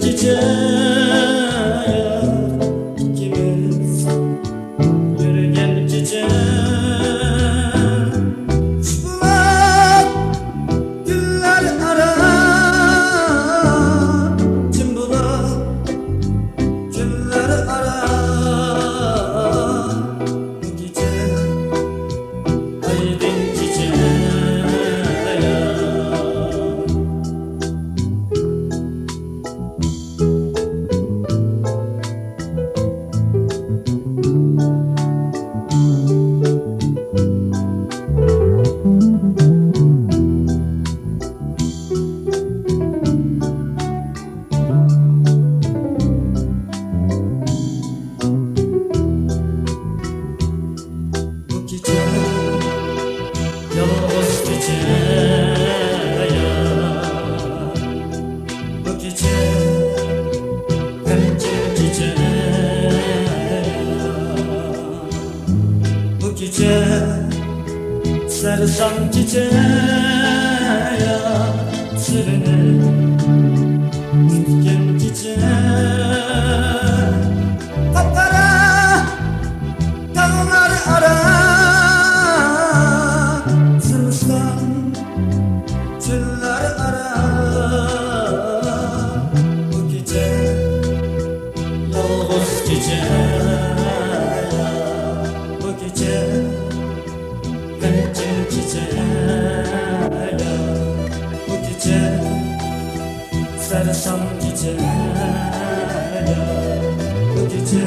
Gece ikimiz yürüyen gece Çıplak güller ara Çıplak güller ara Bu gece aydın gece Yalnız gece bu gece hemkin gece bu gece sersem gece sırrını tutken gece kapkara dağlar ara Çıllar ara bu gece yalnız gece bu gece hemkin gece bu gece sersem gece bu gece